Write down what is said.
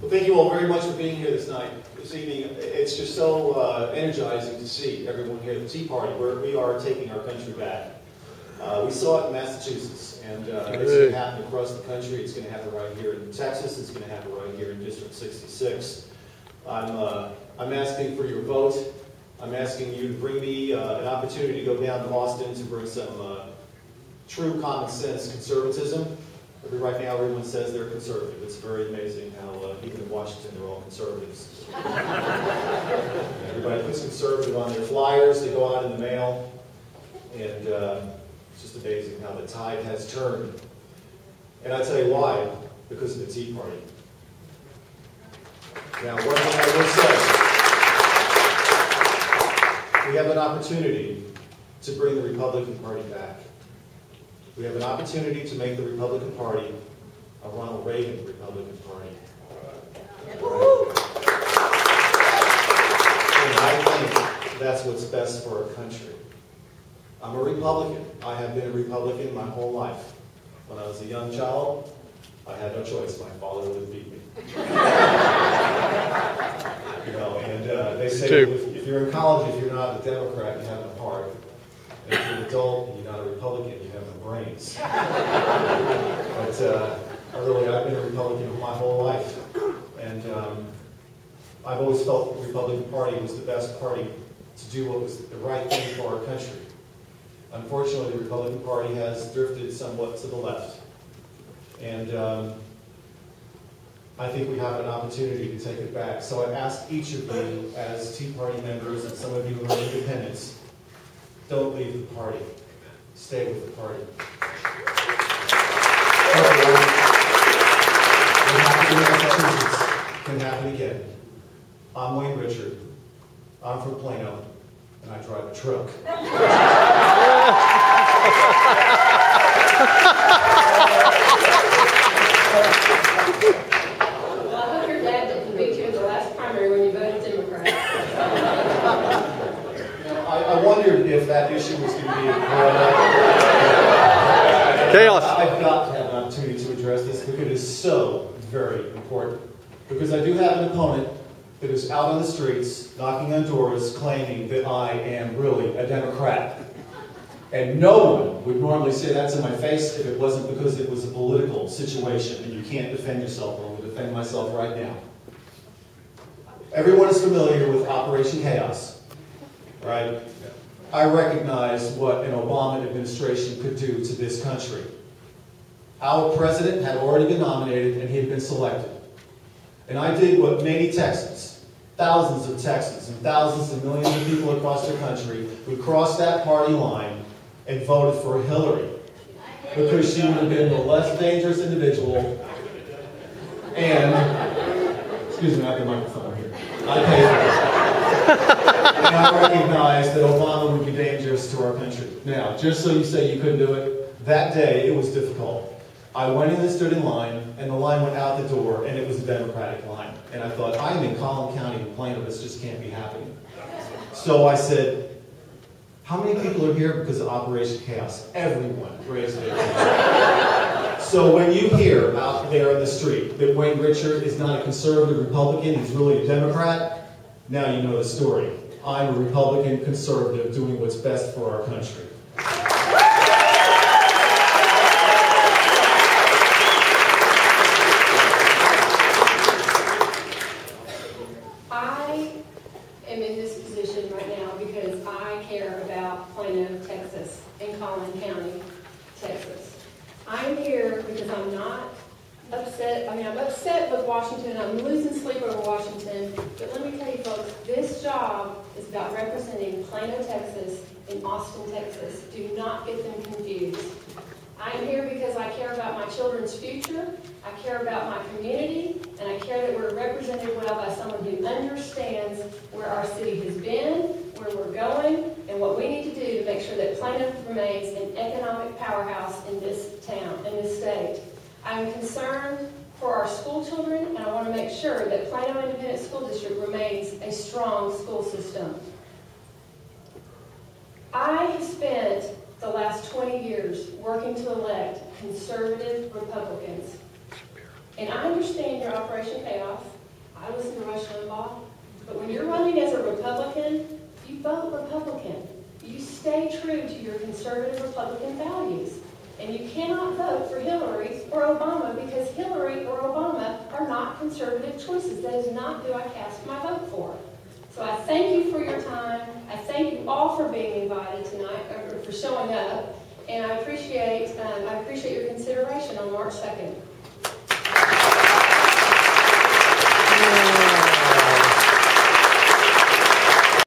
Well, thank you all very much for being here this evening. It's just so energizing to see everyone here at the Tea Party, where we are taking our country back. We saw it in Massachusetts, and it's going to happen across the country. It's going to happen right here in Texas. It's going to happen right here in District 66. I'm asking for your vote. I'm asking you to bring me an opportunity to go down to Austin to bring some true common sense conservatism. Right now, everyone says they're conservative. It's very amazing how even in Washington, they're all conservatives. Everybody puts conservative on their flyers. They go out in the mail. And it's just amazing how the tide has turned. And I tell you why. Because of the Tea Party. Now, one thing I will say, we have an opportunity to bring the Republican Party back. We have an opportunity to make the Republican Party a Ronald Reagan Republican Party. And I think that's what's best for our country. I'm a Republican. I have been a Republican my whole life. When I was a young child, I had no choice. My father would beat me. And they say if you're in college, if you're not a Democrat, you have no heart. And if you're an adult and you're not a Republican, you have no brains. But I've been a Republican my whole life. And I've always felt the Republican Party was the best party to do what was the right thing for our country. Unfortunately, the Republican Party has drifted somewhat to the left. And I think we have an opportunity to take it back. So I ask each of you as Tea Party members, and some of you who are independents, don't leave the party. Stay with the party. Can happen again. I'm Wayne Richard. I'm from Plano, and I drive a truck. Well, I hope your dad didn't beat you in the last primary when you voted Democrat. I wondered if that issue was going to be chaos. I've got to have an opportunity to address this because it is so very important. Because I do have an opponent that is out on the streets, knocking on doors, claiming that I am really a Democrat. And no one would normally say that to my face if it wasn't because it was a political situation and you can't defend yourself. I'm going to defend myself right now. Everyone is familiar with Operation Chaos, right? I recognize what an Obama administration could do to this country. Our president had already been nominated and he had been selected. And I did what many Texans, thousands of Texans, and thousands and millions of people across the country would cross that party line and voted for Hillary. Because she would have been the less dangerous individual. And, excuse me, I have the microphone here. I paid for it. And I recognize that Obama would be dangerous to our country. Now, just so you say you couldn't do it, that day it was difficult. I went in and stood in line, and the line went out the door, and it was a Democratic line. And I thought, I'm in Collin County in Plano, this just can't be happening. So I said, how many people are here because of Operation Chaos? Everyone raised their hand. So when you hear out there in the street that Wayne Richard is not a conservative Republican, he's really a Democrat, now you know the story. I'm a Republican conservative doing what's best for our country. I am in this position right now because I care about Plano, Texas, and Collin County, Texas. I'm here because I'm not upset. I'm upset with Washington. I'm losing sleep over Washington. But let me tell you, folks, this job is about representing Plano, Texas, and Austin, Texas. Do not get them confused. I'm here because I care about my children's future, I care about my community, and I care that we're represented well by someone who understands where our city has been, where we're going, and what we need to do to make sure that Plano remains an economic powerhouse in this town, in this state. I'm concerned for our school children, and I want to make sure that Plano Independent School District remains a strong school system. I have spent the last 20 years working to elect conservative Republicans. And I understand your Operation Chaos. I listen to Rush Limbaugh. But when you're running as a Republican, you vote Republican. You stay true to your conservative Republican values. And you cannot vote for Hillary or Obama because Hillary or Obama are not conservative choices. That is not who I cast my vote for. So I thank you for your time. I thank you all for being invited tonight, or for showing up. And I appreciate your consideration on March 2nd.